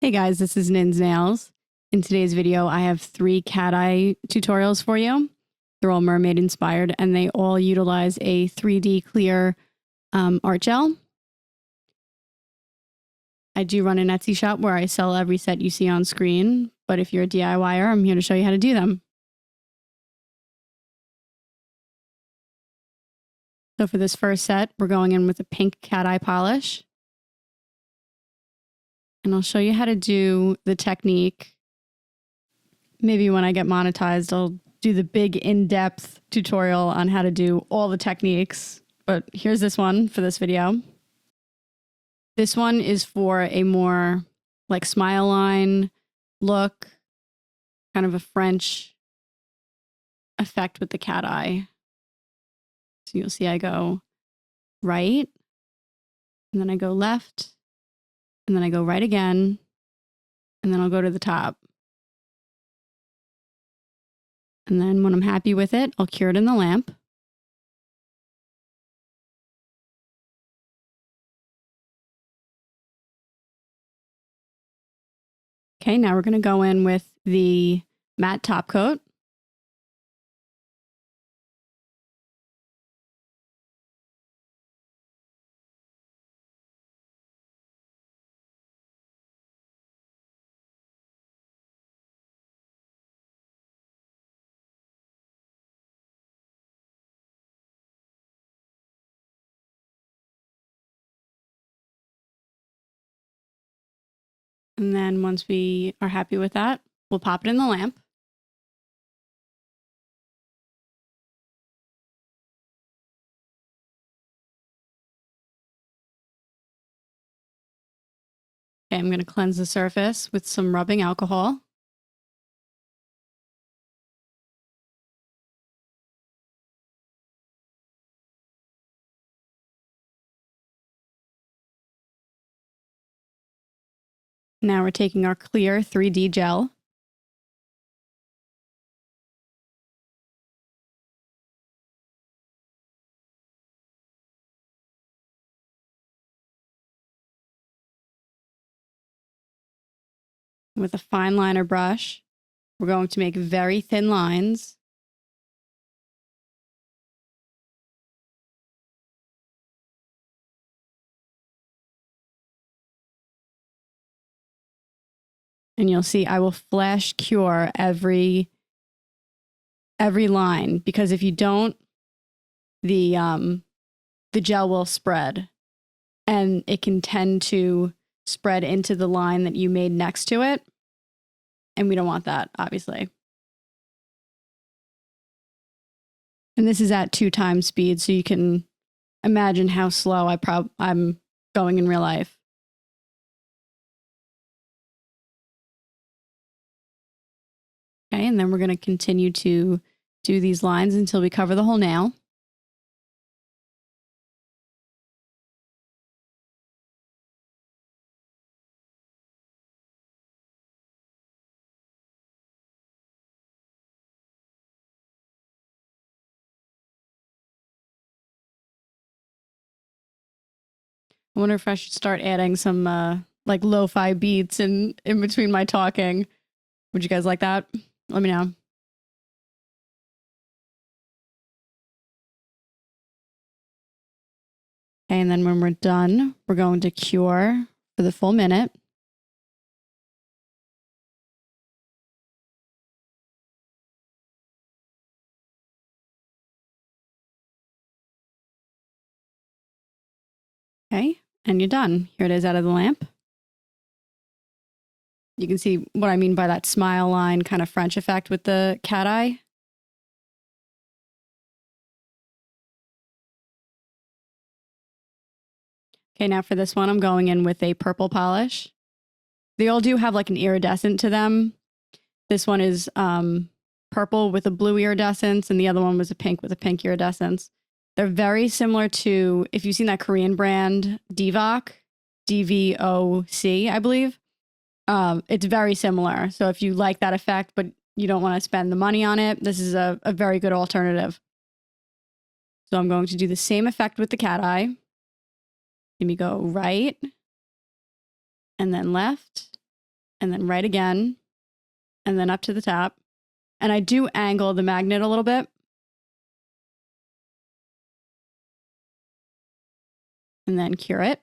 Hey guys, this is Nin's Nails. In today's video, I have 3 cat eye tutorials for you. They're all mermaid inspired and they all utilize a 3D clear art gel. I do run an Etsy shop where I sell every set you see on screen, but if you're a DIYer, I'm here to show you how to do them. So for this first set, we're going in with a pink cat eye polish. And I'll show you how to do the technique. Maybe when I get monetized, I'll do the big in-depth tutorial on how to do all the techniques. But here's this one for this video. This one is for a more like smile line look, kind of a French effect with the cat eye. So you'll see I go right, and then I go left, and then I go right again, and then I'll go to the top. And then when I'm happy with it, I'll cure it in the lamp. Okay, now we're going to go in with the matte top coat. And then once we are happy with that, we'll pop it in the lamp. Okay, I'm going to cleanse the surface with some rubbing alcohol. Now we're taking our clear 3D gel. With a fine liner brush, we're going to make very thin lines. And you'll see I will flash cure every line, because if you don't, the gel will spread, and it can tend to spread into the line that you made next to it. And we don't want that, obviously. And this is at 2 times speed, so you can imagine how slow I'm going in real life. Okay, and then we're going to continue to do these lines until we cover the whole nail. I wonder if I should start adding some like lo-fi beats in between my talking. Would you guys like that? Let me know. Okay, and then when we're done, we're going to cure for the full minute. Okay, and you're done. Here it is out of the lamp. You can see what I mean by that smile line kind of French effect with the cat eye. Okay, now for this one, I'm going in with a purple polish. They all do have like an iridescent to them. This one is purple with a blue iridescence, and the other one was a pink with a pink iridescence. They're very similar to, if you've seen that Korean brand, Divoc, DVOC, I believe. It's very similar. So if you like that effect, but you don't want to spend the money on it, this is a very good alternative. So I'm going to do the same effect with the cat eye. Let me go right, and then left, and then right again, and then up to the top. And I do angle the magnet a little bit. And then cure it.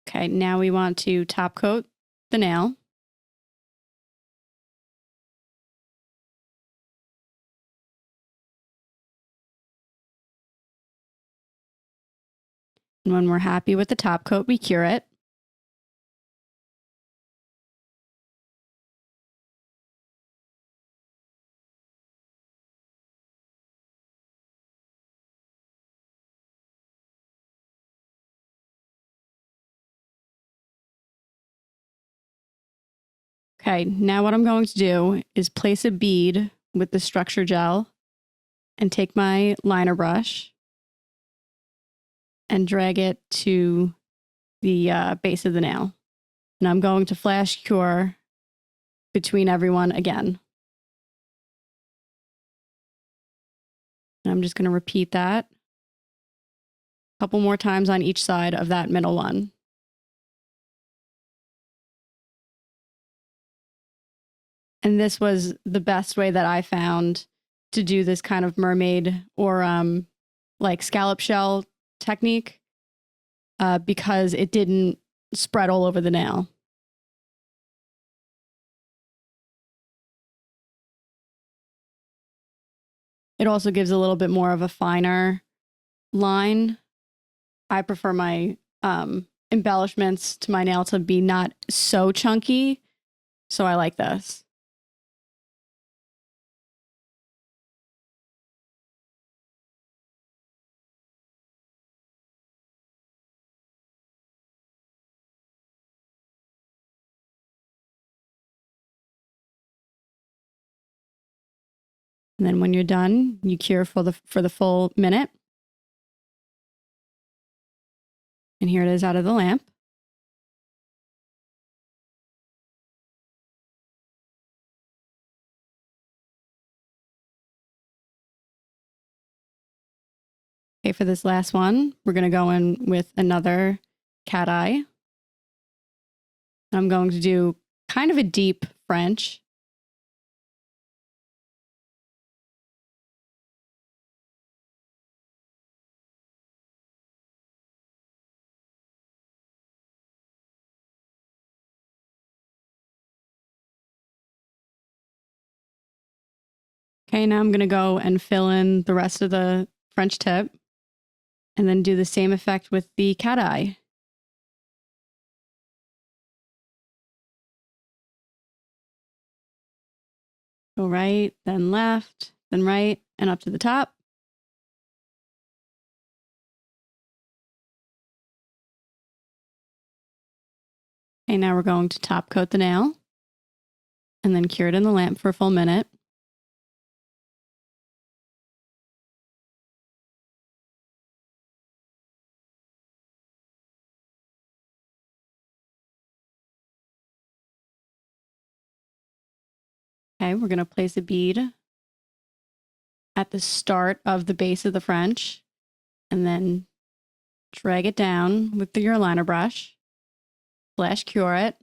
Okay, now we want to top coat the nail. And when we're happy with the top coat, we cure it. Okay, now what I'm going to do is place a bead with the structure gel and take my liner brush and drag it to the base of the nail. And I'm going to flash cure between everyone again. And I'm just going to repeat that a couple more times on each side of that middle one. And this was the best way that I found to do this kind of mermaid or like scallop shell technique because it didn't spread all over the nail. It also gives a little bit more of a finer line. I prefer my embellishments to my nail to be not so chunky, so I like this. And then when you're done, you cure for the full minute. And here it is out of the lamp. Okay, for this last one, we're going to go in with another cat eye. I'm going to do kind of a deep French. Okay, now I'm going to go and fill in the rest of the French tip and then do the same effect with the cat eye. Go right, then left, then right, and up to the top. Okay, now we're going to top coat the nail and then cure it in the lamp for a full minute. Okay, we're going to place a bead at the start of the base of the French and then drag it down with your liner brush, flash cure it,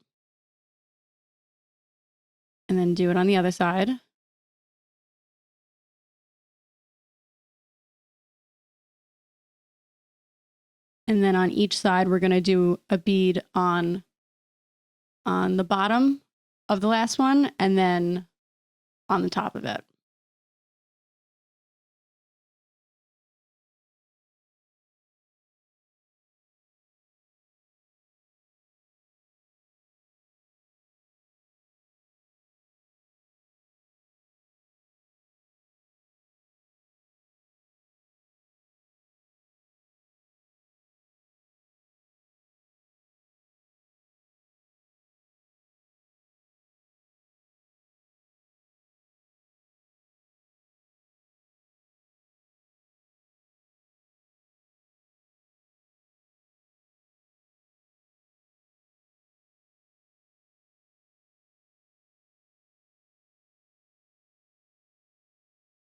and then do it on the other side. And then on each side, we're going to do a bead on the bottom of the last one and then on the top of it.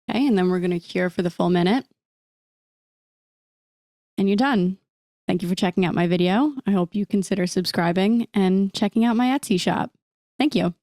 Okay, and then we're going to cure for the full minute. And you're done. Thank you for checking out my video. I hope you consider subscribing and checking out my Etsy shop. Thank you.